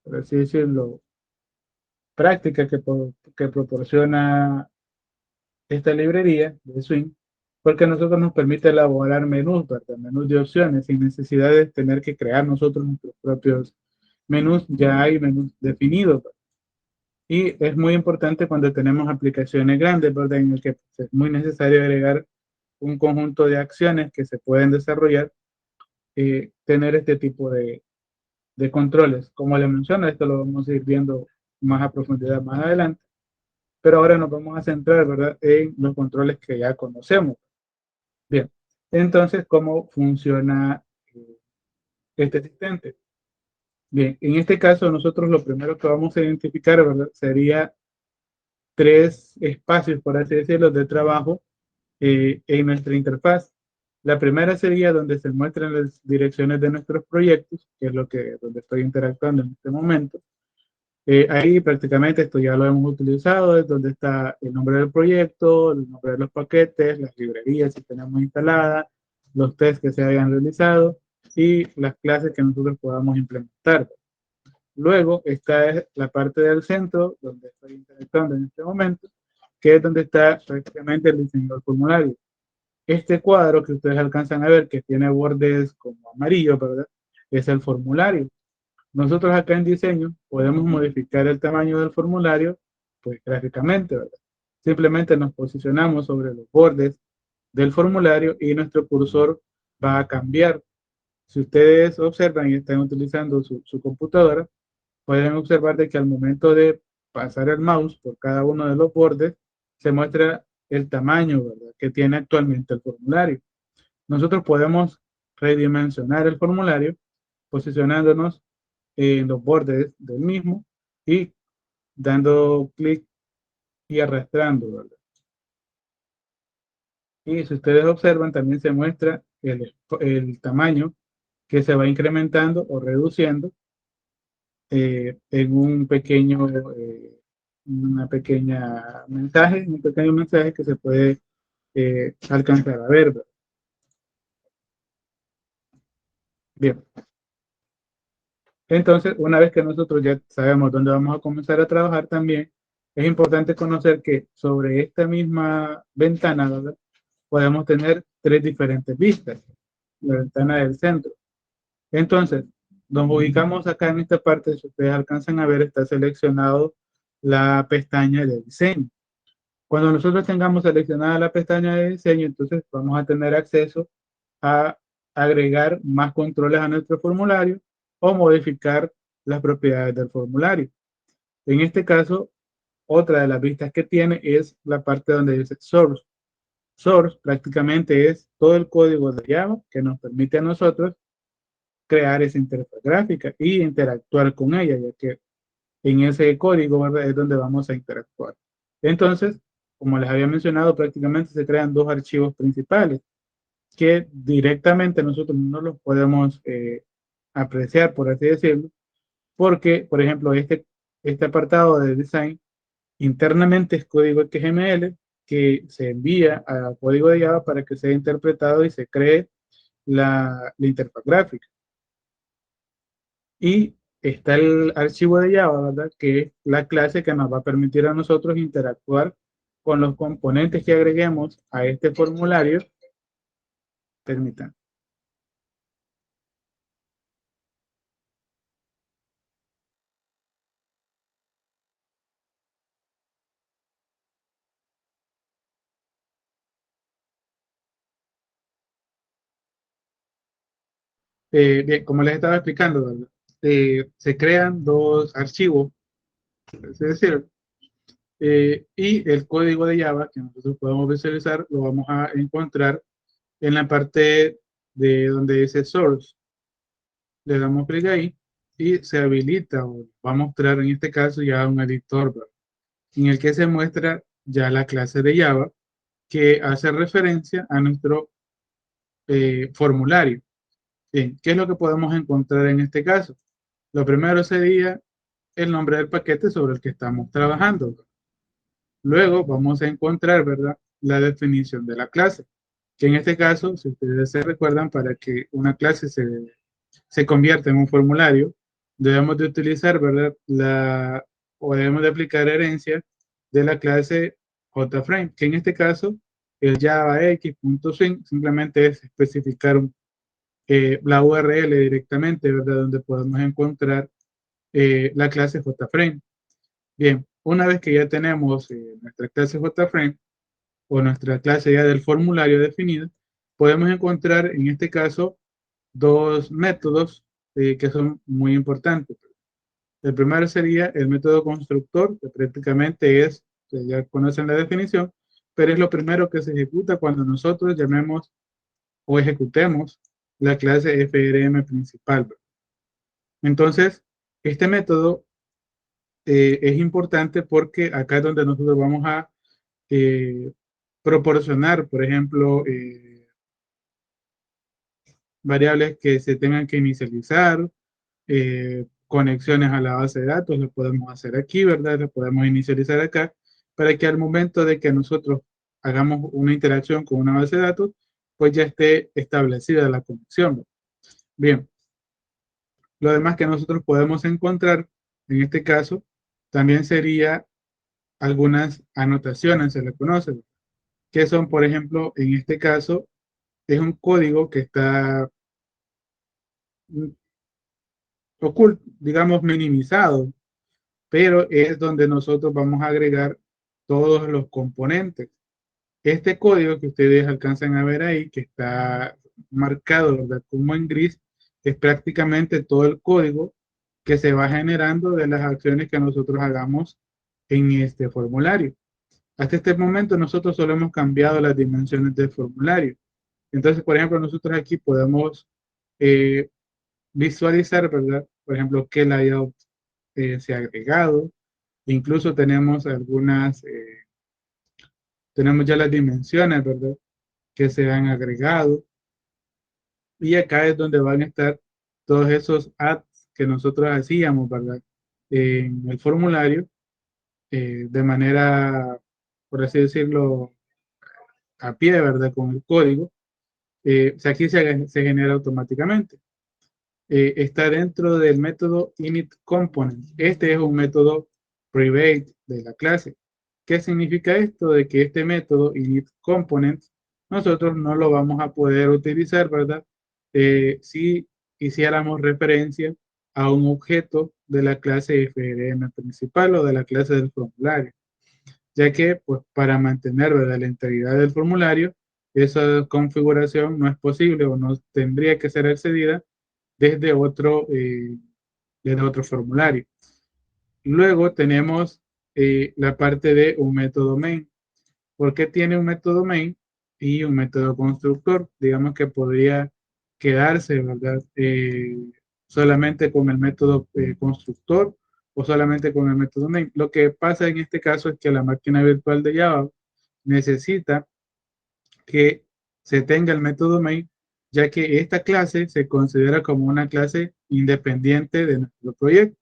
por así decirlo, práctica que proporciona esta librería de Swing, porque a nosotros nos permite elaborar menús, ¿verdad? Menús de opciones, sin necesidad de tener que crear nosotros nuestros propios menús, ya hay menús definidos, ¿verdad? Y es muy importante cuando tenemos aplicaciones grandes, ¿verdad? En el que es muy necesario agregar un conjunto de acciones que se pueden desarrollar, tener este tipo de controles. Como le menciono, esto lo vamos a ir viendo más a profundidad más adelante, pero ahora nos vamos a centrar, ¿verdad?, en los controles que ya conocemos. Bien, entonces, ¿cómo funciona este asistente? Bien, en este caso nosotros lo primero que vamos a identificar, ¿verdad?, sería tres espacios, por así decirlo, de trabajo en nuestra interfaz. La primera sería donde se muestran las direcciones de nuestros proyectos, que es donde estoy interactuando en este momento. Ahí prácticamente esto ya lo hemos utilizado, es donde está el nombre del proyecto, el nombre de los paquetes, las librerías que tenemos instaladas, los tests que se hayan realizado y las clases que nosotros podamos implementar. Luego está la parte del centro, donde estoy interactuando en este momento, que es donde está prácticamente el diseño del formulario. Este cuadro que ustedes alcanzan a ver, que tiene bordes como amarillo, ¿verdad? Es el formulario. Nosotros acá en diseño podemos modificar el tamaño del formulario, pues gráficamente, ¿verdad? Simplemente nos posicionamos sobre los bordes del formulario y nuestro cursor va a cambiar. Si ustedes observan y están utilizando su computadora, pueden observar de que al momento de pasar el mouse por cada uno de los bordes, se muestra el tamaño, ¿verdad?, que tiene actualmente el formulario. Nosotros podemos redimensionar el formulario posicionándonos en los bordes del mismo y dando clic y arrastrando, ¿verdad? Y si ustedes observan, también se muestra el tamaño que se va incrementando o reduciendo en una pequeña mensaje, un pequeño mensaje que se puede alcanzar a ver, ¿verdad? Bien, entonces una vez que nosotros ya sabemos dónde vamos a comenzar a trabajar también, es importante conocer que sobre esta misma ventana, ¿verdad?, podemos tener tres diferentes vistas. La ventana del centro. Entonces, nos ubicamos acá en esta parte, si ustedes alcanzan a ver, está seleccionado la pestaña de diseño. Cuando nosotros tengamos seleccionada la pestaña de diseño, entonces vamos a tener acceso a agregar más controles a nuestro formulario o modificar las propiedades del formulario. En este caso, otra de las vistas que tiene es la parte donde dice Source. Source prácticamente es todo el código de Java que nos permite a nosotros crear esa interfaz gráfica y interactuar con ella, ya que en ese código, ¿verdad?, es donde vamos a interactuar. Entonces, como les había mencionado, prácticamente se crean dos archivos principales que directamente nosotros no los podemos apreciar, por así decirlo, porque, por ejemplo, este apartado de design internamente es código XML que se envía a código de Java para que sea interpretado y se cree la interfaz gráfica. Y está el archivo de Java, ¿verdad?, que es la clase que nos va a permitir a nosotros interactuar con los componentes que agreguemos a este formulario. Permitan. Bien, como les estaba explicando, ¿verdad?, se crean dos archivos, es decir, y el código de Java que nosotros podemos visualizar lo vamos a encontrar en la parte de donde dice Source. Le damos clic ahí y se habilita o va a mostrar en este caso ya un editor, ¿verdad?, en el que se muestra ya la clase de Java que hace referencia a nuestro formulario. Bien, ¿qué es lo que podemos encontrar en este caso? Lo primero sería el nombre del paquete sobre el que estamos trabajando. Luego vamos a encontrar, ¿verdad?, la definición de la clase, que en este caso, si ustedes se recuerdan, para que una clase se convierta en un formulario, debemos de utilizar, ¿verdad? O debemos de aplicar herencia de la clase JFrame, que en este caso el javax.swing simplemente es especificar la URL directamente, ¿verdad? Donde podemos encontrar la clase JFrame. Bien, una vez que ya tenemos nuestra clase JFrame o nuestra clase ya del formulario definida, podemos encontrar en este caso dos métodos que son muy importantes. El primero sería el método constructor, que prácticamente es, ya conocen la definición, pero es lo primero que se ejecuta cuando nosotros llamemos o ejecutemos la clase FRM principal. Entonces, este método es importante porque acá es donde nosotros vamos a eh, proporcionar, por ejemplo, variables que se tengan que inicializar, conexiones a la base de datos, lo podemos hacer aquí, ¿verdad? Lo podemos inicializar acá, para que al momento de que nosotros hagamos una interacción con una base de datos, pues ya esté establecida la conexión. Bien, lo demás que nosotros podemos encontrar, en este caso, también sería algunas anotaciones, se le conoce, que son, por ejemplo, en este caso, es un código que está oculto, digamos, minimizado, pero es donde nosotros vamos a agregar todos los componentes. Este código que ustedes alcanzan a ver ahí, que está marcado, ¿verdad?, como en gris, es prácticamente todo el código que se va generando de las acciones que nosotros hagamos en este formulario. Hasta este momento nosotros solo hemos cambiado las dimensiones del formulario. Entonces, por ejemplo, nosotros aquí podemos eh, visualizar, ¿verdad? Por ejemplo, qué layout se ha agregado. Incluso tenemos ya las dimensiones, ¿verdad? Que se han agregado. Y acá es donde van a estar todos esos ads que nosotros hacíamos, ¿verdad? En el formulario, de manera, por así decirlo, a pie, ¿verdad? Con el código. O sea, aquí se genera automáticamente. Está dentro del método init component. Este es un método private de la clase. ¿Qué significa esto? De que este método init component nosotros no lo vamos a poder utilizar, ¿verdad? Si hiciéramos referencia a un objeto de la clase FRM principal o de la clase del formulario, ya que pues para mantener, ¿verdad?, la integridad del formulario, esa configuración no es posible o no tendría que ser accedida desde desde otro formulario. Luego tenemos la parte de un método main. ¿Por qué tiene un método main y un método constructor? Digamos que podría quedarse, ¿verdad? Solamente con el método constructor o solamente con el método main. Lo que pasa en este caso es que la máquina virtual de Java necesita que se tenga el método main, ya que esta clase se considera como una clase independiente de nuestro proyecto.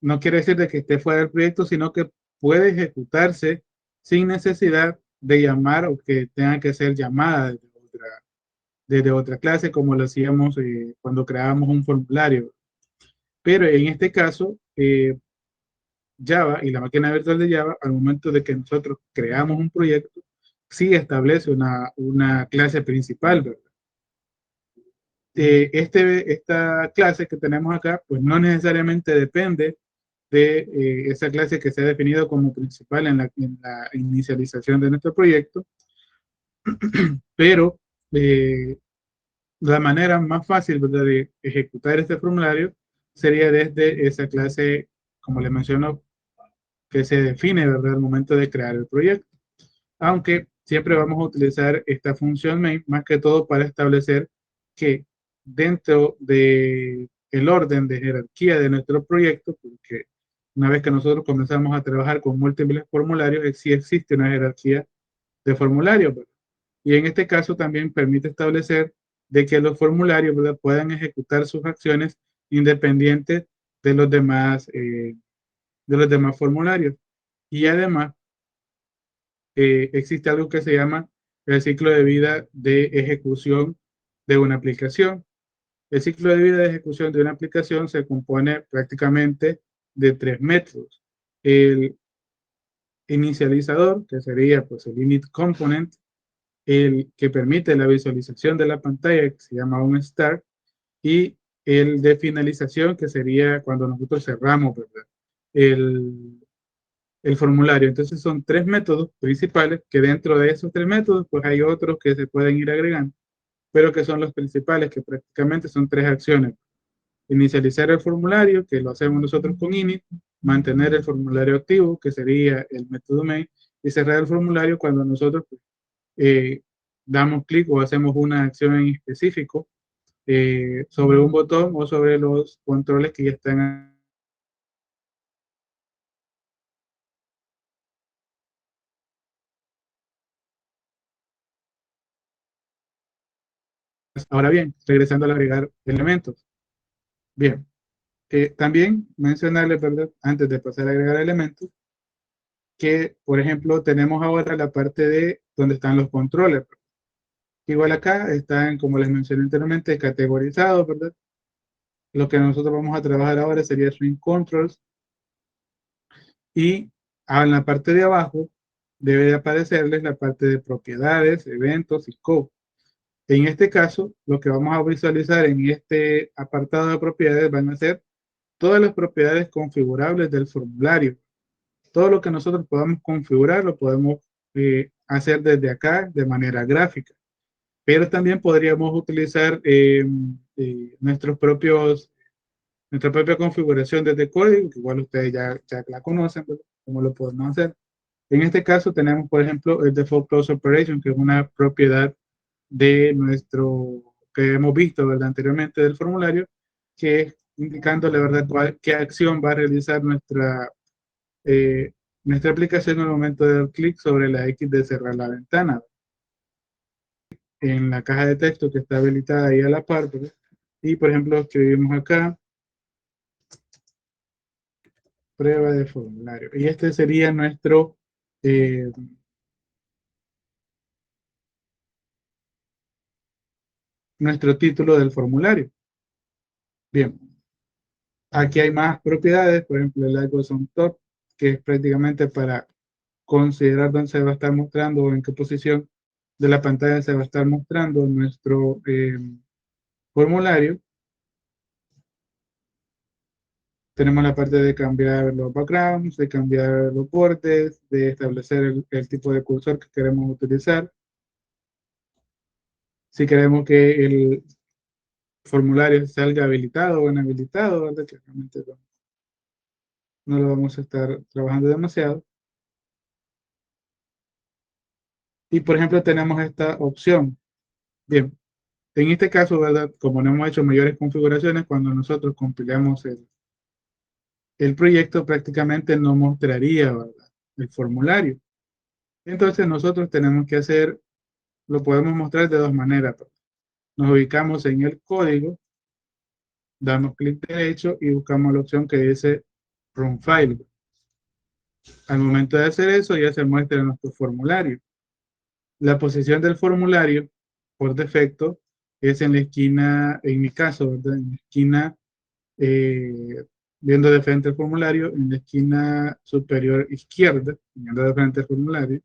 No quiere decir de que esté fuera del proyecto, sino que puede ejecutarse sin necesidad de llamar o que tenga que ser llamada desde otra clase, como lo hacíamos cuando creábamos un formulario. Pero en este caso, Java y la máquina virtual de Java, al momento de que nosotros creamos un proyecto, sí establece una clase principal, ¿verdad? Esta clase que tenemos acá, pues no necesariamente depende de esa clase que se ha definido como principal en la inicialización de nuestro proyecto, pero la manera más fácil, ¿verdad?, de ejecutar este formulario sería desde esa clase, como le menciono, que se define, ¿verdad?, al momento de crear el proyecto. Aunque siempre vamos a utilizar esta función main más que todo para establecer que dentro de el orden de jerarquía de nuestro proyecto, porque una vez que nosotros comenzamos a trabajar con múltiples formularios, sí existe una jerarquía de formularios, ¿verdad? Y en este caso también permite establecer de que los formularios, ¿verdad?, puedan ejecutar sus acciones independientes de los demás formularios. Y además, existe algo que se llama el ciclo de vida de ejecución de una aplicación. El ciclo de vida de ejecución de una aplicación se compone prácticamente de tres métodos. El inicializador, que sería pues el init component, el que permite la visualización de la pantalla, que se llama un start, y el de finalización, que sería cuando nosotros cerramos, ¿verdad? El, el formulario. Entonces son tres métodos principales, que dentro de esos tres métodos, pues hay otros que se pueden ir agregando, pero que son los principales, que prácticamente son tres acciones. Inicializar el formulario, que lo hacemos nosotros con init, mantener el formulario activo, que sería el método main, y cerrar el formulario cuando nosotros eh, damos clic o hacemos una acción en específico sobre un botón o sobre los controles que ya están. Ahora bien, regresando al agregar elementos. Bien, también mencionarles, ¿verdad? Antes de pasar a agregar elementos, que, por ejemplo, tenemos ahora la parte de donde están los controles. Igual acá están, como les mencioné anteriormente, categorizados, ¿verdad? Lo que nosotros vamos a trabajar ahora sería Swing Controls y en la parte de abajo debe de aparecerles la parte de propiedades, eventos y scope. En este caso, lo que vamos a visualizar en este apartado de propiedades van a ser todas las propiedades configurables del formulario. Todo lo que nosotros podamos configurar lo podemos hacer desde acá de manera gráfica. Pero también podríamos utilizar nuestra propia configuración desde código, que igual ustedes ya la conocen, ¿verdad? Cómo lo podemos hacer. En este caso tenemos, por ejemplo, el Default Close Operation, que es una propiedad de nuestro, que hemos visto, ¿verdad? Anteriormente del formulario, que es indicando la verdad qué acción va a realizar eh, nuestra aplicación en el momento de dar clic sobre la X de cerrar la ventana. En la caja de texto que está habilitada ahí a la par, ¿verdad? Y por ejemplo, escribimos acá prueba de formulario. Y este sería eh, nuestro título del formulario. Bien, aquí hay más propiedades, por ejemplo, el icon on top, que es prácticamente para considerar dónde se va a estar mostrando o en qué posición de la pantalla se va a estar mostrando nuestro formulario. Tenemos la parte de cambiar los backgrounds, de cambiar los bordes, de establecer el tipo de cursor que queremos utilizar. Si queremos que el formulario salga habilitado o inhabilitado, ¿verdad? Que realmente no lo vamos a estar trabajando demasiado. Y por ejemplo, tenemos esta opción. Bien, en este caso, ¿verdad? Como no hemos hecho mayores configuraciones, cuando nosotros compilamos el proyecto, prácticamente no mostraría, ¿verdad? El formulario. Entonces, nosotros tenemos que hacer, lo podemos mostrar de dos maneras. Nos ubicamos en el código, damos clic derecho y buscamos la opción que dice Run File. Al momento de hacer eso, ya se muestra nuestro formulario. La posición del formulario, por defecto, es en la esquina, en mi caso, ¿verdad? En la esquina, eh, viendo de frente el formulario, en la esquina superior izquierda, viendo de frente el formulario,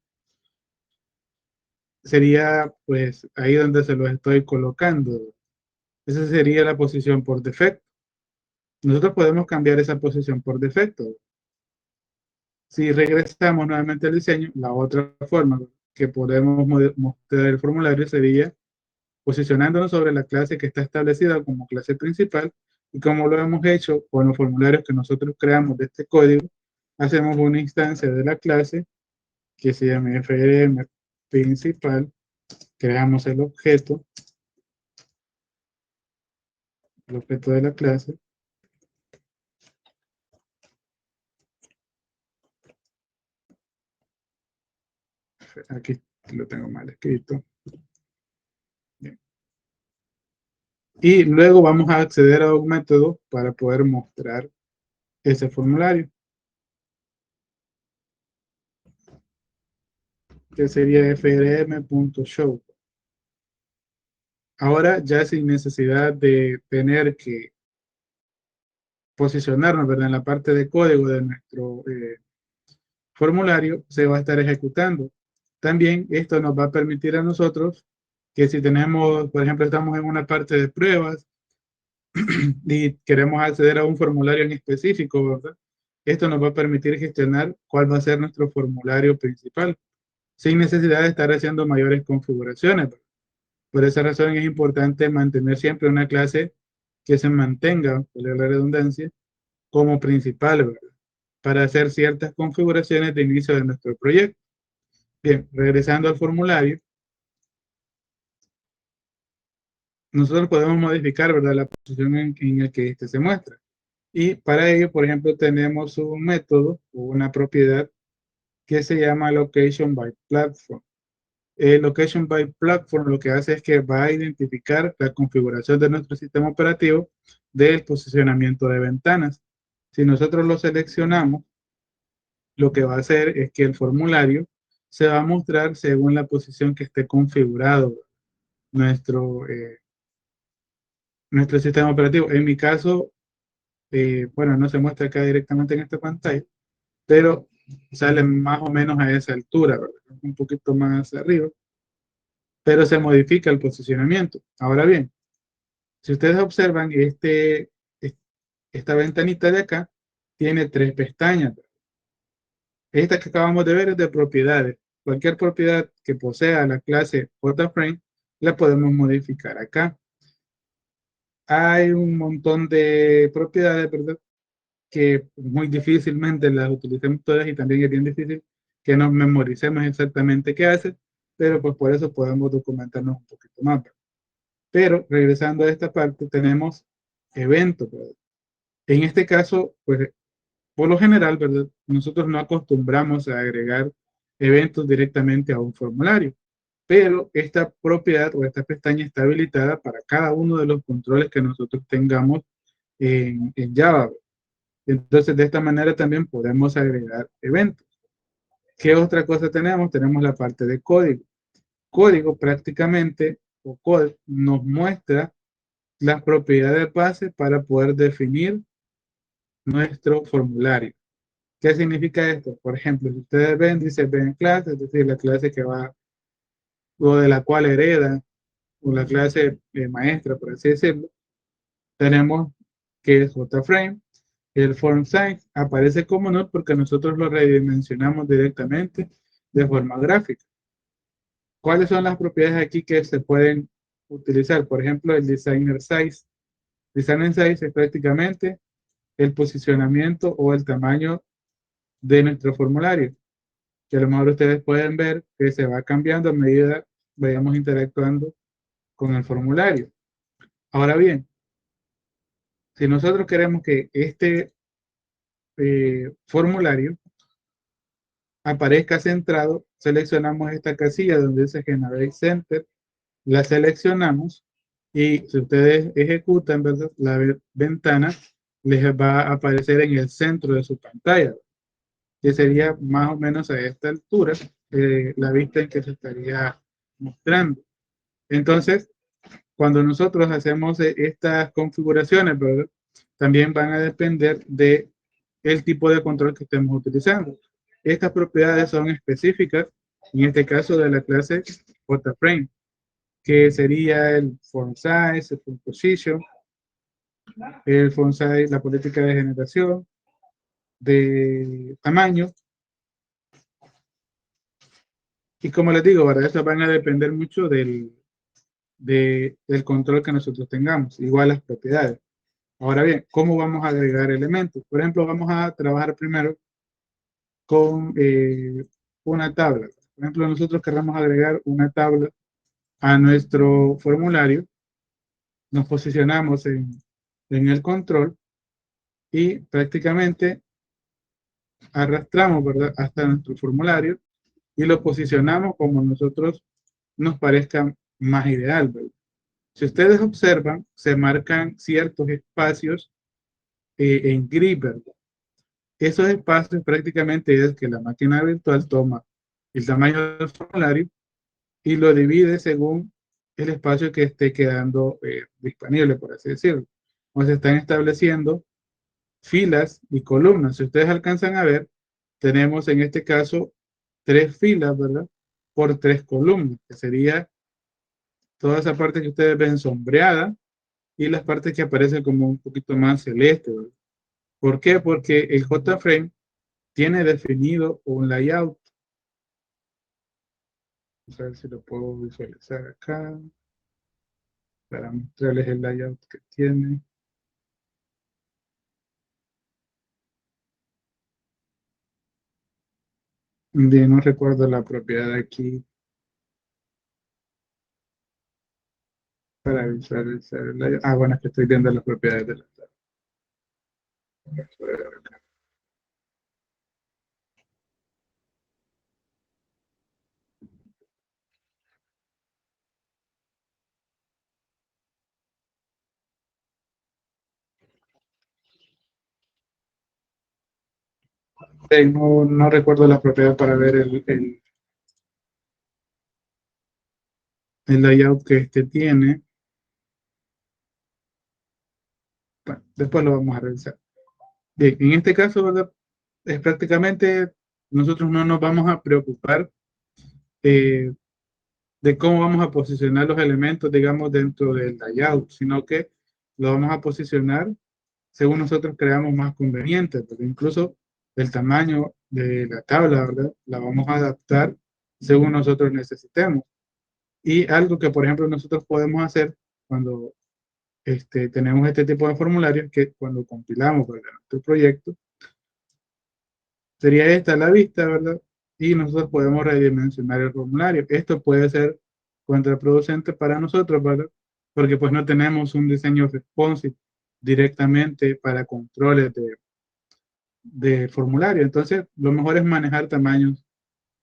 sería pues ahí donde se lo estoy colocando. Esa sería la posición por defecto. Nosotros podemos cambiar esa posición por defecto. Si regresamos nuevamente al diseño, la otra forma que podemos mostrar el formulario sería posicionándonos sobre la clase que está establecida como clase principal y como lo hemos hecho con los formularios que nosotros creamos de este código, hacemos una instancia de la clase que se llama FRM principal, creamos el objeto de la clase, aquí lo tengo mal escrito, bien. Y luego vamos a acceder a un método para poder mostrar ese formulario, que sería frm.show. Ahora ya sin necesidad de tener que posicionarnos, ¿verdad? En la parte de código de nuestro formulario, se va a estar ejecutando. También esto nos va a permitir a nosotros que si tenemos, por ejemplo, estamos en una parte de pruebas y queremos acceder a un formulario en específico, ¿verdad? Esto nos va a permitir gestionar cuál va a ser nuestro formulario principal, sin necesidad de estar haciendo mayores configuraciones. Por esa razón es importante mantener siempre una clase que se mantenga, por la redundancia, como principal, ¿verdad? Para hacer ciertas configuraciones de inicio de nuestro proyecto. Bien, regresando al formulario, nosotros podemos modificar, ¿verdad?, la posición en el que este se muestra. Y para ello, por ejemplo, tenemos un método o una propiedad que se llama Location by Platform. El Location by Platform lo que hace es que va a identificar la configuración de nuestro sistema operativo del posicionamiento de ventanas. Si nosotros lo seleccionamos, lo que va a hacer es que el formulario se va a mostrar según la posición que esté configurado nuestro, nuestro sistema operativo. En mi caso, bueno, no se muestra acá directamente en esta pantalla, pero sale más o menos a esa altura, ¿verdad? Un poquito más arriba, pero se modifica el posicionamiento. Ahora bien, si ustedes observan, esta ventanita de acá tiene tres pestañas. Esta que acabamos de ver es de propiedades. Cualquier propiedad que posea la clase JFrame la podemos modificar acá. Hay un montón de propiedades, ¿verdad?, que muy difícilmente las utilicemos todas y también es bien difícil que nos memoricemos exactamente qué hace, pero pues por eso podemos documentarnos un poquito más. Pero regresando a esta parte, tenemos eventos, ¿verdad? En este caso, pues por lo general, ¿verdad? Nosotros no acostumbramos a agregar eventos directamente a un formulario, pero esta propiedad o esta pestaña está habilitada para cada uno de los controles que nosotros tengamos en Java. Entonces, de esta manera también podemos agregar eventos. ¿Qué otra cosa tenemos? Tenemos la parte de código. Código prácticamente, o code, nos muestra las propiedades base para poder definir nuestro formulario. ¿Qué significa esto? Por ejemplo, si ustedes ven, dice ven clase, es decir, la clase que va, o de la cual hereda, o la clase maestra, por así decirlo, tenemos que es JFrame. El form size aparece como no porque nosotros lo redimensionamos directamente de forma gráfica. ¿Cuáles son las propiedades aquí que se pueden utilizar? Por ejemplo, el designer size. Designer size es prácticamente el posicionamiento o el tamaño de nuestro formulario, que a lo mejor ustedes pueden ver que se va cambiando a medida que vayamos interactuando con el formulario. Ahora bien, si nosotros queremos que este formulario aparezca centrado, seleccionamos esta casilla donde dice Generate Center, la seleccionamos y si ustedes ejecutan, ¿verdad?, la ventana les va a aparecer en el centro de su pantalla, que sería más o menos a esta altura la vista en que se estaría mostrando. Entonces, cuando nosotros hacemos estas configuraciones, ¿verdad?, también van a depender de el tipo de control que estemos utilizando. Estas propiedades son específicas, en este caso de la clase JFrame, que sería el font size, el font position, el font size, la política de generación, de tamaño. Y como les digo, ¿verdad?, estos van a depender mucho del control que nosotros tengamos, igual las propiedades. Ahora bien, ¿cómo vamos a agregar elementos? Por ejemplo, vamos a trabajar primero con una tabla. Por ejemplo, nosotros queremos agregar una tabla a nuestro formulario, nos posicionamos en el control y prácticamente arrastramos, ¿verdad?, hasta nuestro formulario y lo posicionamos como nosotros nos parezca más ideal, ¿verdad? Si ustedes observan, se marcan ciertos espacios en gris, ¿verdad? Esos espacios prácticamente es que la máquina virtual toma el tamaño del formulario y lo divide según el espacio que esté quedando disponible, por así decirlo. O se están estableciendo filas y columnas. Si ustedes alcanzan a ver, tenemos en este caso tres filas, ¿verdad? Por tres columnas, que sería toda esa parte que ustedes ven sombreada y las partes que aparecen como un poquito más celeste, ¿verdad? ¿Por qué? Porque el JFrame tiene definido un layout. Vamos a ver si lo puedo visualizar acá para mostrarles el layout que tiene. Bien, no recuerdo la propiedad aquí para visualizar el layout. Ah, bueno, es que estoy viendo las propiedades de la tabla. No, no recuerdo la propiedad para ver el layout que este tiene. Bueno, después lo vamos a revisar. Bien, en este caso, ¿verdad? Es prácticamente nosotros no nos vamos a preocupar eh, de cómo vamos a posicionar los elementos, digamos, dentro del layout, sino que lo vamos a posicionar según nosotros creamos más conveniente, porque incluso el tamaño de la tabla, ¿verdad? La vamos a adaptar según nosotros necesitemos. Y algo que, por ejemplo, nosotros podemos hacer cuando tenemos este tipo de formularios, que cuando compilamos para nuestro proyecto, sería esta la vista, ¿verdad? Y nosotros podemos redimensionar el formulario. Esto puede ser contraproducente para nosotros, ¿verdad? Porque pues no tenemos un diseño responsive directamente para controles de formulario. Entonces, lo mejor es manejar tamaños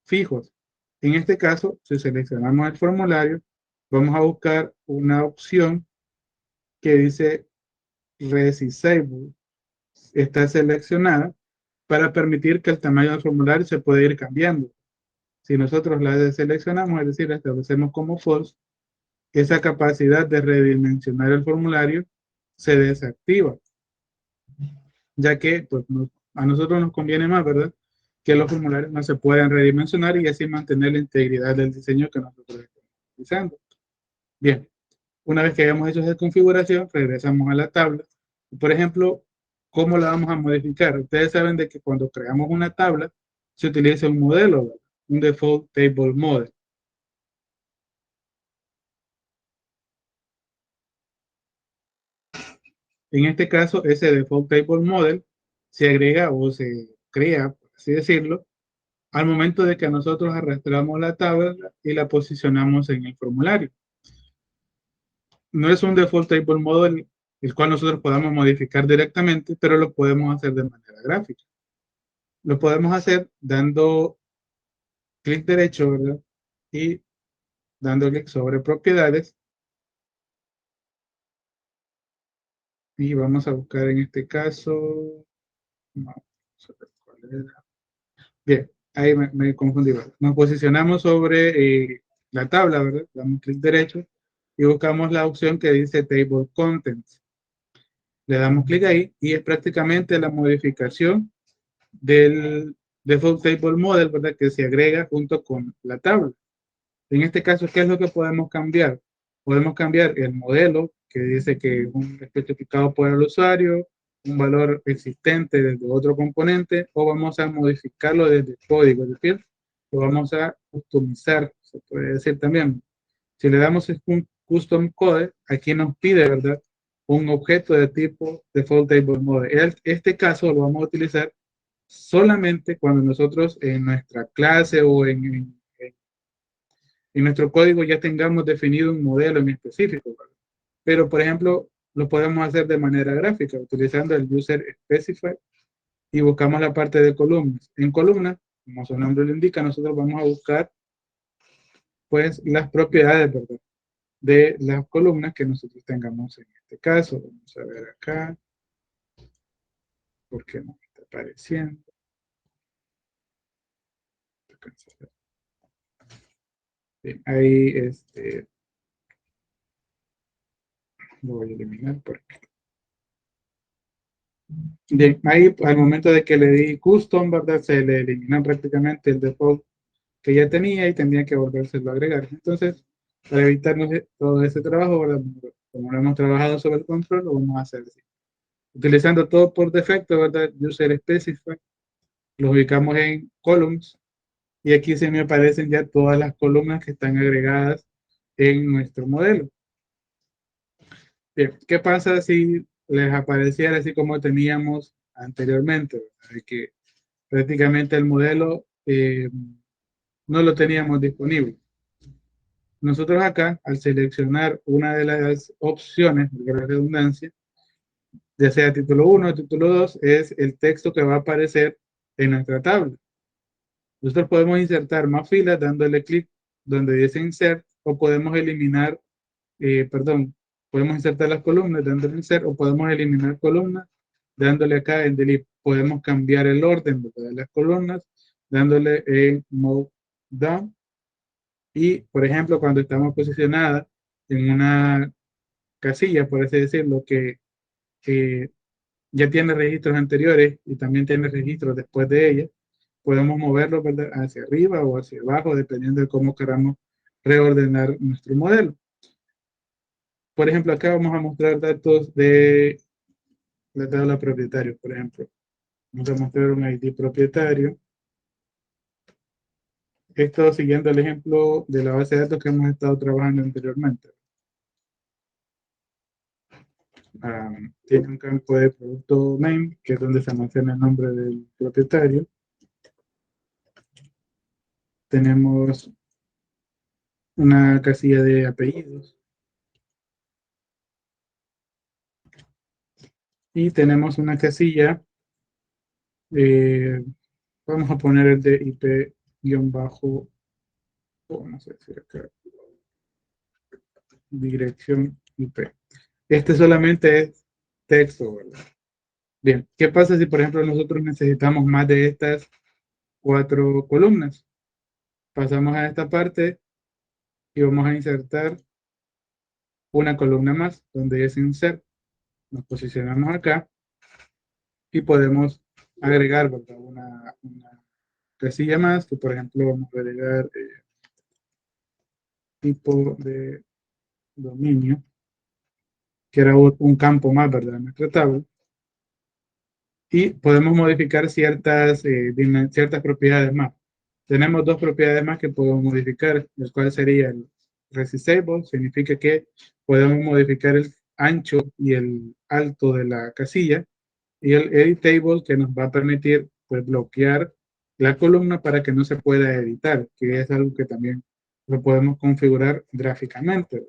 fijos. En este caso, si seleccionamos el formulario, vamos a buscar una opción que dice Resizable. Está seleccionada para permitir que el tamaño del formulario se pueda ir cambiando. Si nosotros la deseleccionamos, es decir, la establecemos como false, esa capacidad de redimensionar el formulario se desactiva, ya que pues, a nosotros nos conviene más, ¿verdad? Que los formularios no se puedan redimensionar y así mantener la integridad del diseño que nosotros estamos utilizando. Bien, una vez que hayamos hecho esa configuración, regresamos a la tabla. Por ejemplo, ¿cómo la vamos a modificar? Ustedes saben de que cuando creamos una tabla, se utiliza un modelo, ¿verdad? Un default table model. En este caso, ese default table model se agrega o se crea, por así decirlo, al momento de que nosotros arrastramos la tabla y la posicionamos en el formulario. No es un default table model el cual nosotros podamos modificar directamente, pero lo podemos hacer de manera gráfica. Lo podemos hacer dando clic derecho, ¿verdad? Y dando clic sobre propiedades. Y vamos a buscar en este caso. Vamos a ver cuál era. Bien, ahí me confundí. ¿Verdad? Nos posicionamos sobre la tabla, ¿verdad? Damos clic derecho y buscamos la opción que dice Table Contents. Le damos clic ahí y es prácticamente la modificación del Default Table Model, ¿verdad? Que se agrega junto con la tabla. En este caso, ¿qué es lo que podemos cambiar? Podemos cambiar el modelo que dice que es un especificado por el usuario, un valor existente desde otro componente, o vamos a modificarlo desde el código, es decir, lo vamos a customizar, se puede decir también. Si le damos un custom code, aquí nos pide, ¿verdad? Un objeto de tipo default table model. En este caso lo vamos a utilizar solamente cuando nosotros en nuestra clase o en nuestro código ya tengamos definido un modelo en específico, ¿verdad? Pero, por ejemplo, lo podemos hacer de manera gráfica, utilizando el user specify y buscamos la parte de columnas. En columnas, como su nombre lo indica, nosotros vamos a buscar pues las propiedades, ¿verdad? De las columnas que nosotros tengamos en este caso. Vamos a ver acá, porque no está apareciendo. Bien, ahí, Lo voy a eliminar porque... Bien, ahí al momento de que le di custom, ¿verdad? Se le eliminó prácticamente el default que ya tenía y tendría que volvérselo a agregar. Entonces, para evitarnos todo ese trabajo, ¿verdad? Como lo hemos trabajado sobre el control, lo vamos a hacer así. Utilizando todo por defecto, ¿verdad? User specify, lo ubicamos en columns y aquí se me aparecen ya todas las columnas que están agregadas en nuestro modelo. Bien, ¿qué pasa si les apareciera así como teníamos anteriormente? ¿Verdad? De que prácticamente el modelo no lo teníamos disponible. Nosotros acá, al seleccionar una de las opciones, de la redundancia, ya sea título 1 o título 2, es el texto que va a aparecer en nuestra tabla. Nosotros podemos insertar más filas dándole clic donde dice insert o podemos eliminar, perdón, podemos insertar las columnas dándole insert o podemos eliminar columnas dándole acá en delete. Podemos cambiar el orden de las columnas dándole en move down y, por ejemplo, cuando estamos posicionadas en una casilla, por así decirlo, que ya tiene registros anteriores y también tiene registros después de ella, podemos moverlo, ¿verdad?, hacia arriba o hacia abajo, dependiendo de cómo queramos reordenar nuestro modelo. Por ejemplo, acá vamos a mostrar datos de la tabla propietario, por ejemplo. Vamos a mostrar un ID propietario. Esto siguiendo el ejemplo de la base de datos que hemos estado trabajando anteriormente. Tiene un campo de producto name, que es donde se almacena el nombre del propietario. Tenemos una casilla de apellidos y tenemos una casilla, eh, vamos a poner el de IP guión bajo, vamos a decir acá, dirección IP. Este solamente es texto, ¿verdad? Bien, ¿qué pasa si por ejemplo nosotros necesitamos más de estas 4 columnas? Pasamos a esta parte y vamos a insertar una columna más donde es insert. Nos posicionamos acá y podemos agregar, ¿verdad?, una casilla más, que por ejemplo vamos a agregar tipo de dominio, que era un campo más, ¿verdad?, en nuestra tabla. Y podemos modificar ciertas propiedades más. Tenemos 2 propiedades más que podemos modificar, el cual sería el resizable, significa que podemos modificar el ancho y el alto de la casilla, y el editable, que nos va a permitir, pues, bloquear la columna para que no se pueda editar, que es algo que también lo podemos configurar gráficamente.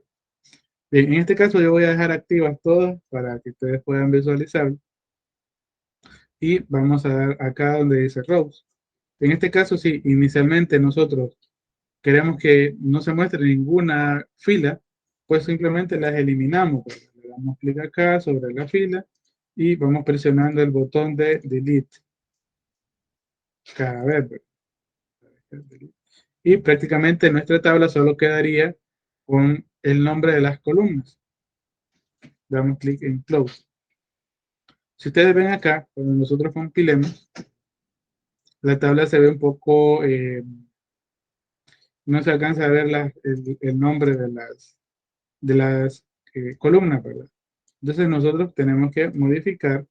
Bien, en este caso yo voy a dejar activas todas para que ustedes puedan visualizar y vamos a dar acá donde dice rows. En este caso, si inicialmente nosotros queremos que no se muestre ninguna fila, pues simplemente las eliminamos. Le damos clic acá sobre la fila y vamos presionando el botón de delete cada vez. Y prácticamente nuestra tabla solo quedaría con el nombre de las columnas. Damos clic en close. Si ustedes ven acá, cuando nosotros compilemos, la tabla se ve un poco, no se alcanza a ver el nombre de las columnas, ¿verdad? Entonces nosotros tenemos que modificar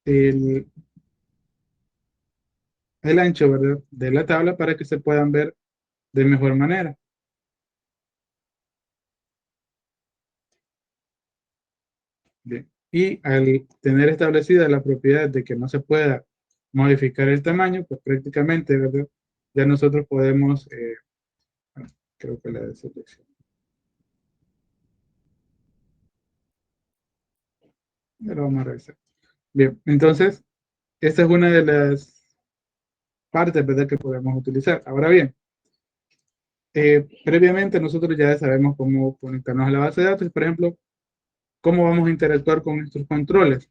el, el ancho, ¿verdad?, de la tabla para que se puedan ver de mejor manera. Bien. Y al tener establecida la propiedad de que no se pueda modificar el tamaño, pues prácticamente, ¿verdad?, ya nosotros podemos, bueno, creo que la deselección. Ya lo vamos a revisar. Bien, entonces, esta es una de las partes, ¿verdad?, que podemos utilizar. Ahora bien, previamente nosotros ya sabemos cómo conectarnos a la base de datos, por ejemplo, cómo vamos a interactuar con nuestros controles.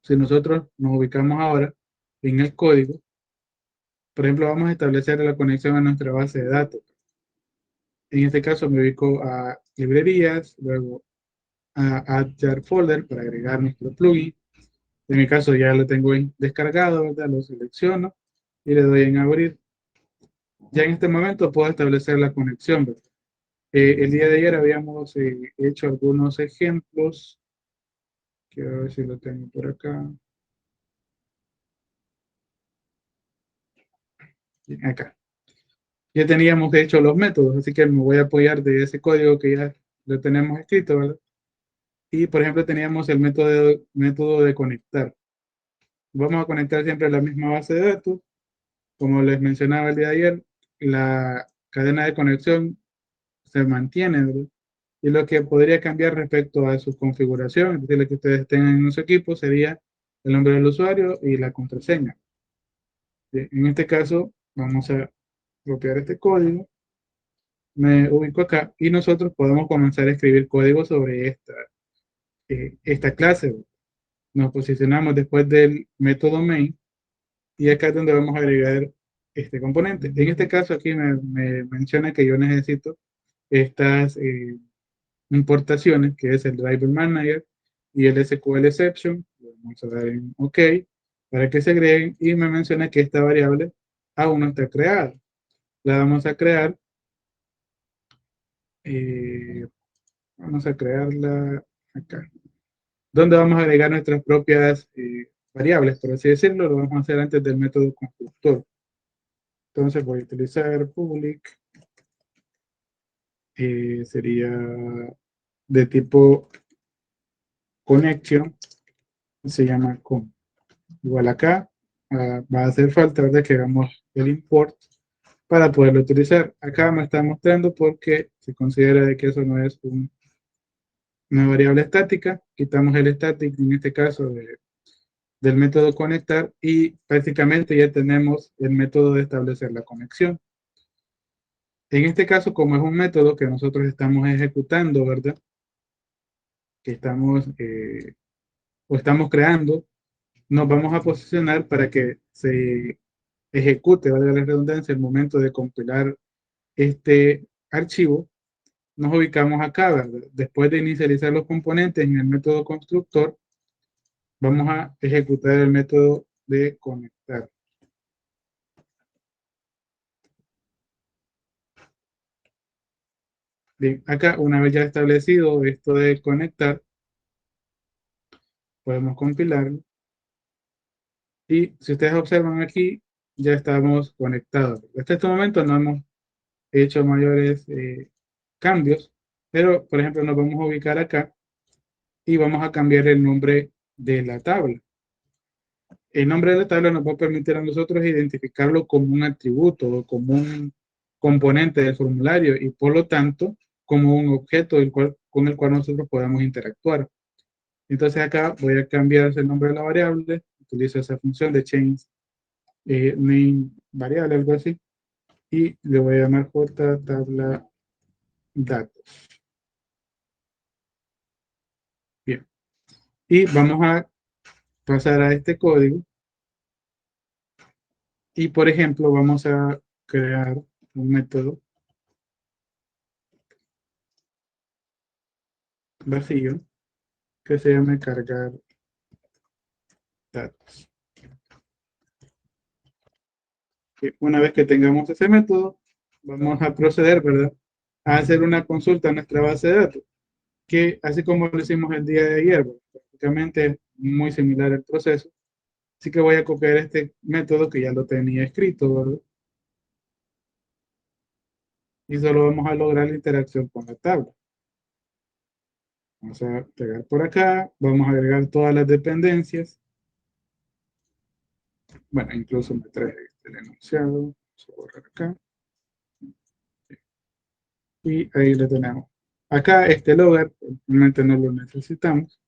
Si nosotros nos ubicamos ahora en el código, por ejemplo, vamos a establecer la conexión a nuestra base de datos. En este caso me ubico a librerías, luego a Add Jar Folder para agregar nuestro plugin. En mi caso ya lo tengo descargado, ¿verdad? Lo selecciono y le doy en abrir. Ya en este momento puedo establecer la conexión, ¿verdad? El día de ayer habíamos hecho algunos ejemplos. Quiero ver si lo tengo por acá. Bien, acá. Ya teníamos hecho los métodos, así que me voy a apoyar de ese código que ya lo tenemos escrito, ¿verdad? Y por ejemplo teníamos el método de conectar. Vamos a conectar siempre a la misma base de datos. Como les mencionaba el día de ayer, la cadena de conexión se mantiene, ¿verdad? Y lo que podría cambiar respecto a su configuración, es decir, lo que ustedes tengan en su equipo, sería el nombre del usuario y la contraseña. Bien, en este caso, vamos a copiar este código, me ubico acá y nosotros podemos comenzar a escribir código sobre esta clase. Nos posicionamos después del método main y acá es donde vamos a agregar este componente. En este caso aquí me menciona que yo necesito estas importaciones, que es el Driver Manager y el SQL Exception. Vamos a dar en OK para que se agreguen y me menciona que esta variable aún no está creada. La vamos a crear. eh, Vamos a crearla acá, donde vamos a agregar nuestras propias variables, por así decirlo. Lo vamos a hacer antes del método constructor. Entonces voy a utilizar public, sería de tipo connection, se llama con. Igual acá va a hacer falta, ¿verdad?, que hagamos el import para poderlo utilizar. Acá me está mostrando porque se considera de que eso no es una variable estática. Quitamos el static, en este caso, del método conectar y prácticamente ya tenemos el método de establecer la conexión. En este caso, como es un método que nosotros estamos ejecutando, ¿verdad? Que estamos creando, nos vamos a posicionar para que se ejecute, valga la redundancia, el momento de compilar este archivo. Nos ubicamos acá, ¿verdad? Después de inicializar los componentes en el método constructor, vamos a ejecutar el método de conectar. Bien, acá una vez ya establecido esto de conectar, podemos compilarlo y si ustedes observan aquí, ya estamos conectados. Hasta este momento no hemos hecho mayores cambios, pero por ejemplo nos vamos a ubicar acá y vamos a cambiar el nombre de la tabla. El nombre de la tabla nos va a permitir a nosotros identificarlo como un atributo o como un componente del formulario y por lo tanto como un objeto con el cual nosotros podamos interactuar. Entonces acá voy a cambiar el nombre de la variable, utilizo esa función de change name variable, algo así, y le voy a llamar j tabla datos. Bien, y vamos a pasar a este código y por ejemplo vamos a crear un método vacío que se llame cargar datos. Y una vez que tengamos ese método, vamos a proceder, ¿verdad?, a hacer una consulta a nuestra base de datos, que así como lo hicimos el día de ayer, ¿verdad?, prácticamente es muy similar el proceso. Así que voy a copiar este método que ya lo tenía escrito, ¿verdad? Y solo vamos a lograr la interacción con la tabla. Vamos a pegar por acá, vamos a agregar todas las dependencias. Bueno, incluso me trae el enunciado. Vamos a borrar acá. Y ahí lo tenemos. Acá este logger, realmente no lo necesitamos.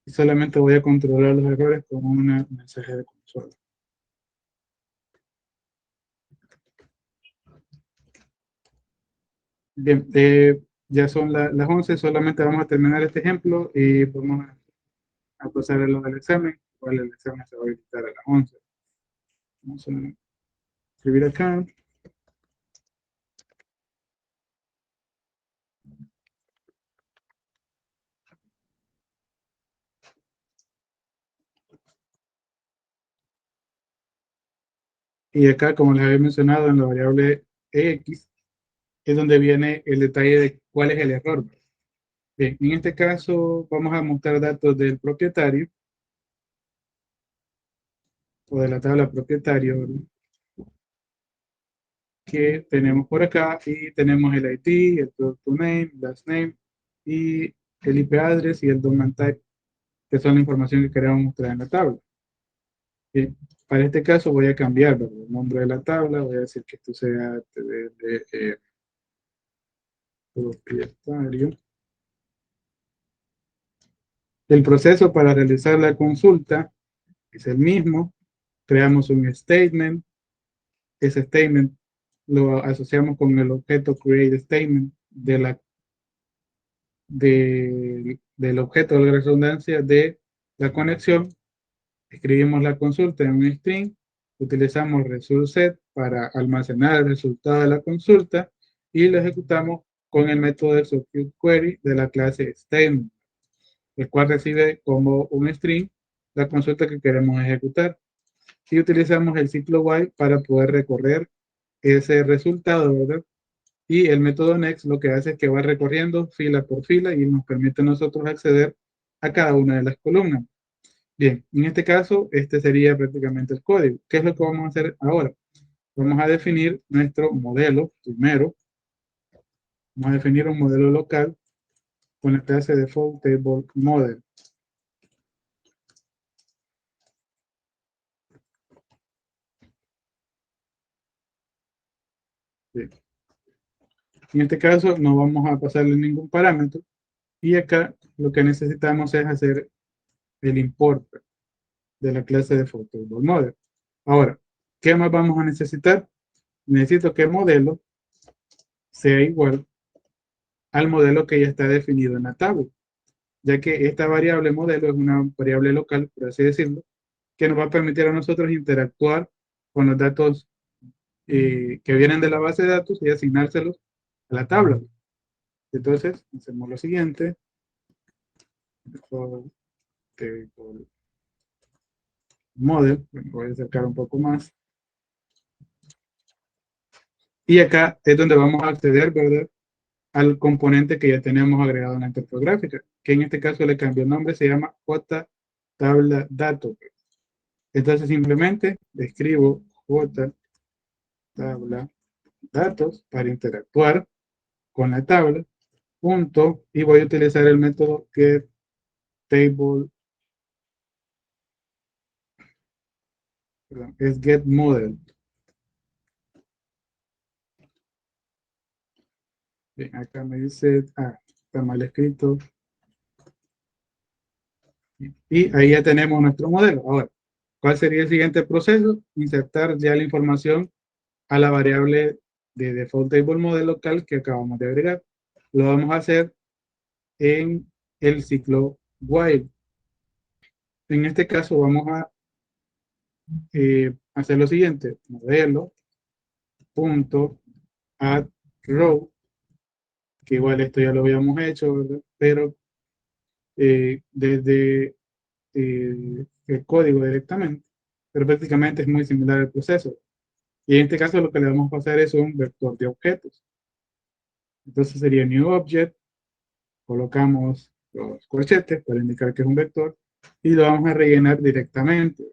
Y solamente voy a controlar los errores con un mensaje de consola. Bien, ya son las 11, solamente vamos a terminar este ejemplo y vamos a pasar a lo del examen. Igual el examen se va a dictar a las 11. Vamos a escribir acá. Y acá, como les había mencionado, en la variable X es donde viene el detalle de cuál es el error. Bien, en este caso vamos a mostrar datos del propietario o de la tabla propietario, ¿verdad? Que tenemos por acá y tenemos el ID, el to name, last name y el IP address y el domain type, que son la información que queremos mostrar en la tabla. Bien, para este caso voy a cambiar, ¿verdad?, el nombre de la tabla, voy a decir que esto sea propietario. El proceso para realizar la consulta es el mismo. Creamos un statement. Ese statement lo asociamos con el objeto create statement del objeto de la redundancia de la conexión. Escribimos la consulta en un string. Utilizamos ResultSet para almacenar el resultado de la consulta y lo ejecutamos con el método de SubQuery de la clase statement, el cual recibe como un string la consulta que queremos ejecutar. Y utilizamos el ciclo while para poder recorrer ese resultado, ¿verdad? Y el método next lo que hace es que va recorriendo fila por fila y nos permite a nosotros acceder a cada una de las columnas. Bien, en este caso, este sería prácticamente el código. ¿Qué es lo que vamos a hacer ahora? Vamos a definir nuestro modelo primero. Vamos a definir un modelo local con la clase default table model. Bien. En este caso no vamos a pasarle ningún parámetro y acá lo que necesitamos es hacer el import de la clase default table model. Ahora, ¿qué más vamos a necesitar? Necesito que el modelo sea igual al modelo que ya está definido en la tabla, ya que esta variable modelo es una variable local, por así decirlo, que nos va a permitir a nosotros interactuar con los datos que vienen de la base de datos y asignárselos a la tabla. Entonces, hacemos lo siguiente. Model, voy a acercar un poco más. Y acá es donde vamos a acceder, ¿verdad?, al componente que ya tenemos agregado en la interfaz gráfica, que en este caso le cambió el nombre, se llama JTablaDatos. Entonces simplemente escribo JTablaDatos para interactuar con la tabla, punto, y voy a utilizar el método getTable, perdón, es getModel. Bien, acá me dice, está mal escrito. Y ahí ya tenemos nuestro modelo. Ahora, ¿cuál sería el siguiente proceso? Insertar ya la información a la variable de default table model local que acabamos de agregar. Lo vamos a hacer en el ciclo while. En este caso vamos a hacer lo siguiente: modelo punto add row, que igual esto ya lo habíamos hecho, ¿verdad?, pero desde el código directamente, pero prácticamente es muy similar el proceso. Y en este caso lo que le vamos a pasar es un vector de objetos. Entonces sería new object, colocamos los corchetes para indicar que es un vector y lo vamos a rellenar directamente.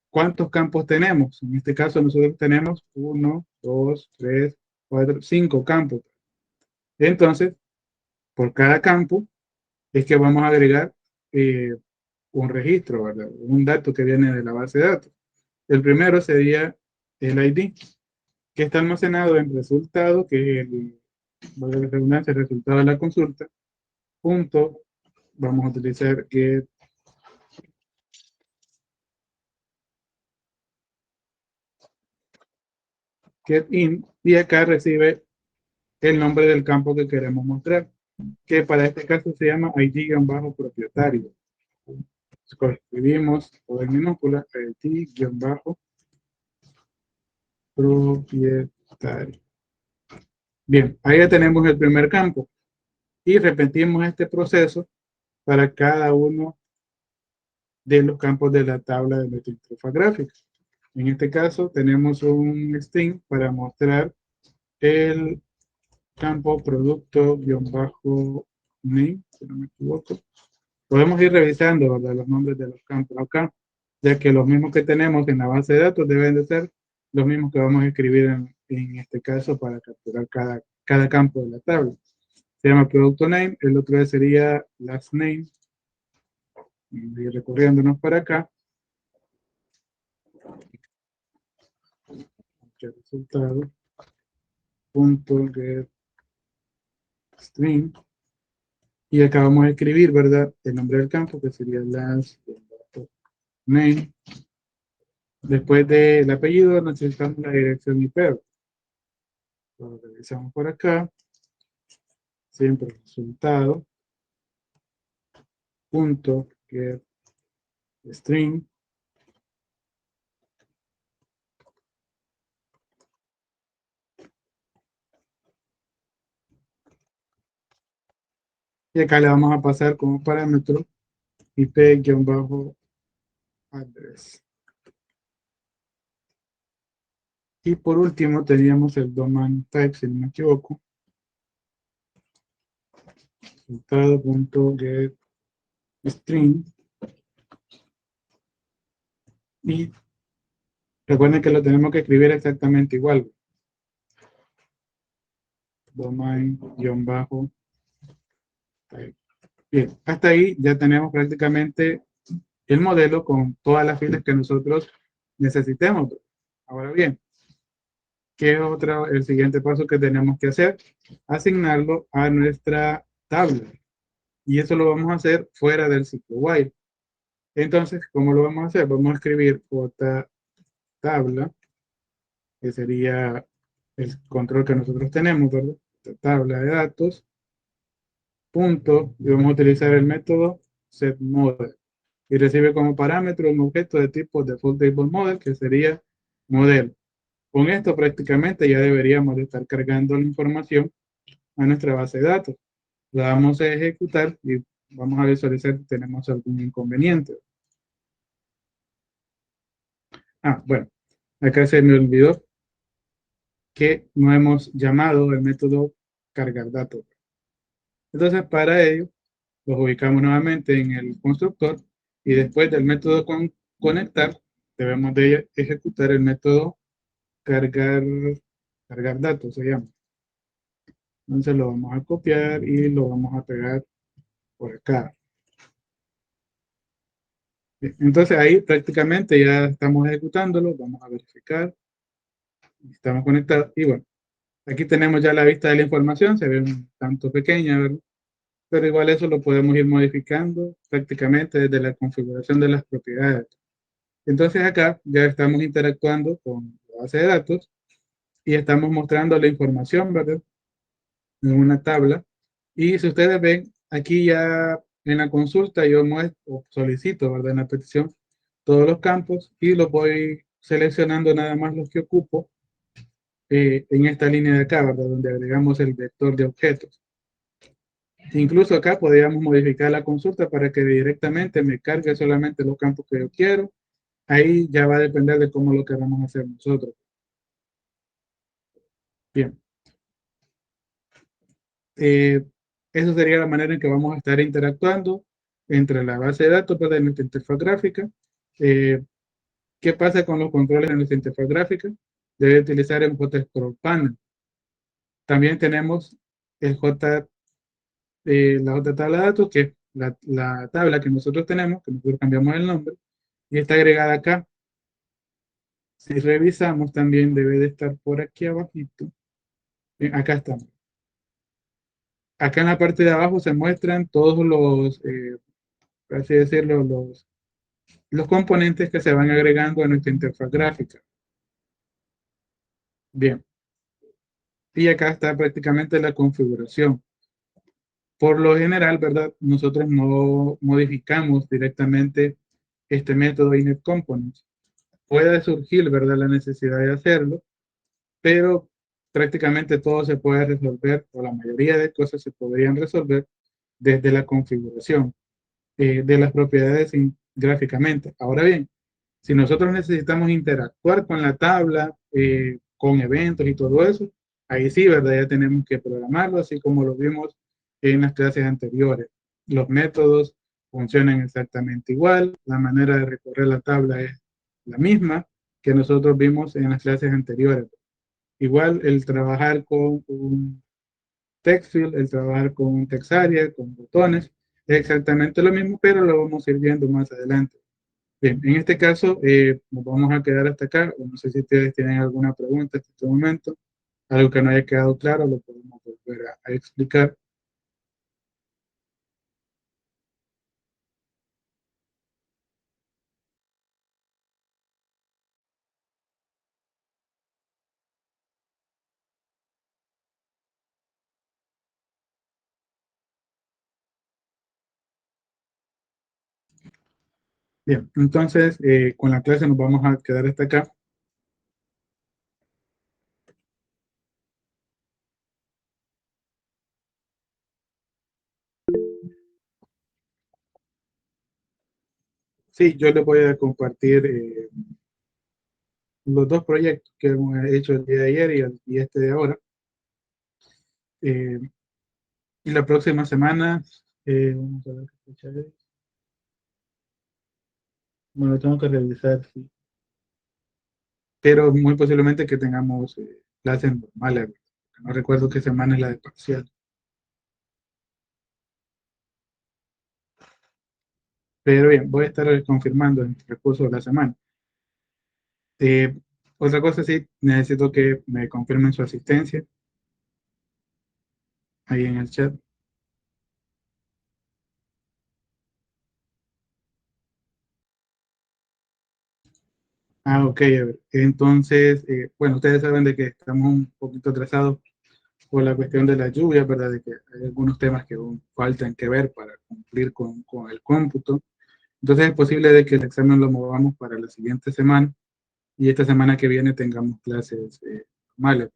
¿Cuántos campos tenemos? En este caso nosotros tenemos 1, 2, 3, 4, 5 campos. Entonces, por cada campo es que vamos a agregar un registro, ¿verdad?, un dato que viene de la base de datos. El primero sería el ID, que está almacenado en resultado, que es valga la redundancia, el resultado de la consulta, punto, vamos a utilizar getIn, y acá recibe el nombre del campo que queremos mostrar, que para este caso se llama ID-propietario. Escribimos todo en minúscula, ID-propietario. Bien, ahí ya tenemos el primer campo y repetimos este proceso para cada uno de los campos de la tabla de nuestra interfaz gráfica. En este caso tenemos un string para mostrar el campo producto-name, si no me equivoco. Podemos ir revisando, ¿verdad?, los nombres de los campos acá, ya que los mismos que tenemos en la base de datos deben de ser los mismos que vamos a escribir en este caso para capturar cada campo de la tabla. Se llama producto name, el otro sería last name, y recorriéndonos para acá, el resultado, punto get string, y acá vamos a escribir, ¿verdad?, el nombre del campo, que sería last name. Después del apellido necesitamos la dirección IP. Lo revisamos por acá, siempre el resultado, punto get string, y acá le vamos a pasar como parámetro IP-address. Y por último teníamos el domain type, si no me equivoco, resultado.getString, y recuerden que lo tenemos que escribir exactamente igual, domain-type. Bien, hasta ahí ya tenemos prácticamente el modelo con todas las filas que nosotros necesitemos. Ahora bien, ¿qué es el siguiente paso que tenemos que hacer? Asignarlo a nuestra tabla. Y eso lo vamos a hacer fuera del ciclo while. Entonces, ¿cómo lo vamos a hacer? Vamos a escribir tabla, que sería el control que nosotros tenemos, ¿verdad? Tabla de datos, punto, y vamos a utilizar el método setModel. Y recibe como parámetro un objeto de tipo default table model, que sería modelo. Con esto prácticamente ya deberíamos de estar cargando la información a nuestra base de datos. La vamos a ejecutar y vamos a visualizar si tenemos algún inconveniente. Bueno, acá se me olvidó que no hemos llamado el método cargar datos. Entonces, para ello, los ubicamos nuevamente en el constructor y después del método conectar, debemos de ejecutar el método cargar datos, se llama. Entonces lo vamos a copiar y lo vamos a pegar por acá. Entonces ahí prácticamente ya estamos ejecutándolo, vamos a verificar, estamos conectados y bueno, aquí tenemos ya la vista de la información, se ve un tanto pequeña, ¿verdad? Pero igual eso lo podemos ir modificando prácticamente desde la configuración de las propiedades. Entonces acá ya estamos interactuando con la base de datos y estamos mostrando la información, ¿verdad?, en una tabla. Y si ustedes ven, aquí ya en la consulta yo muestro, solicito, ¿verdad?, en la petición, todos los campos y los voy seleccionando nada más los que ocupo en esta línea de acá, ¿verdad?, donde agregamos el vector de objetos. Incluso acá podríamos modificar la consulta para que directamente me cargue solamente los campos que yo quiero. Ahí ya va a depender de cómo lo queramos hacer nosotros. Bien. Eso sería la manera en que vamos a estar interactuando entre la base de datos de nuestra interfaz gráfica. ¿Qué pasa con los controles en nuestra interfaz gráfica? Debe utilizar el JScroll Panel. También tenemos el la otra tabla de datos, que es la tabla que nosotros tenemos, que nosotros cambiamos el nombre, y está agregada acá. Si revisamos, también debe de estar por aquí abajito. Acá estamos. Acá en la parte de abajo se muestran todos los, por así decirlo, los componentes que se van agregando a nuestra interfaz gráfica. Bien. Y acá está prácticamente la configuración. Por lo general, ¿verdad?, nosotros no modificamos directamente este método initComponents. Puede surgir, ¿verdad?, la necesidad de hacerlo, pero prácticamente todo se puede resolver, o la mayoría de cosas se podrían resolver desde la configuración de las propiedades gráficamente. Ahora bien, Si nosotros necesitamos interactuar con la tabla, con eventos y todo eso, ahí sí, ¿verdad? Ya tenemos que programarlo, así como lo vimos en las clases anteriores. Los métodos funcionan exactamente igual, la manera de recorrer la tabla es la misma que nosotros vimos en las clases anteriores. Igual el trabajar con un text field, el trabajar con un text area, con botones, es exactamente lo mismo, pero lo vamos a ir viendo más adelante. Bien, en este caso nos vamos a quedar hasta acá. No sé si ustedes tienen alguna pregunta en este momento, algo que no haya quedado claro, lo podemos volver a explicar. Bien, entonces con la clase nos vamos a quedar hasta acá. Sí, yo les voy a compartir los dos proyectos que hemos hecho el día de ayer y este de ahora. Eh, y la próxima semana, vamos a ver qué fecha es. Bueno, tengo que revisar, sí. Pero muy posiblemente que tengamos clases normales. No recuerdo qué semana es la de parcial. Pero bien, voy a estar confirmando en el recurso de la semana. Eh, Otra cosa, sí, necesito que me confirmen su asistencia ahí en el chat. Ah, ok, a ver. Entonces, bueno, ustedes saben de que estamos un poquito atrasados por la cuestión de la lluvia, ¿verdad? De que hay algunos temas que aún faltan que ver para cumplir con el cómputo. Entonces es posible de que el examen lo movamos para la siguiente semana y esta semana que viene tengamos clases normales.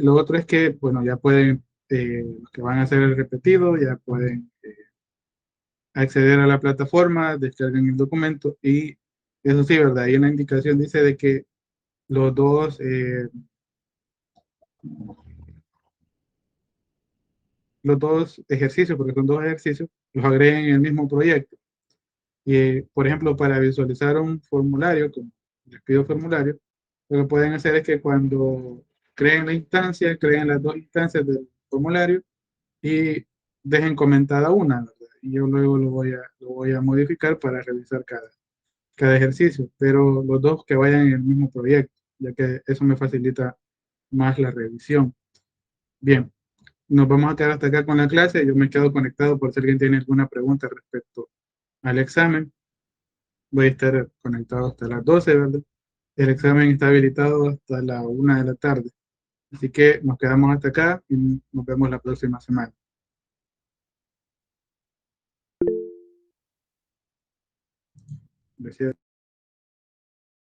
Lo otro es que, bueno, ya pueden, los que van a hacer el repetido, ya pueden acceder a la plataforma, descarguen el documento y eso sí, ¿verdad? Ahí en la indicación dice de que los dos, los dos ejercicios, porque son dos ejercicios, los agreguen en el mismo proyecto. Y, por ejemplo, para visualizar un formulario, como les pido formulario, lo que pueden hacer es que cuando creen la instancia, creen las dos instancias del formulario y dejen comentada una, ¿verdad? Y yo luego lo voy a modificar para revisar cada ejercicio, pero los dos que vayan en el mismo proyecto, ya que eso me facilita más la revisión. Bien, nos vamos a quedar hasta acá con la clase. Yo me quedo conectado por si alguien tiene alguna pregunta respecto al examen. Voy a estar conectado hasta las 12, ¿verdad? El examen está habilitado hasta la 1 de la tarde. Así que nos quedamos hasta acá y nos vemos la próxima semana. Gracias.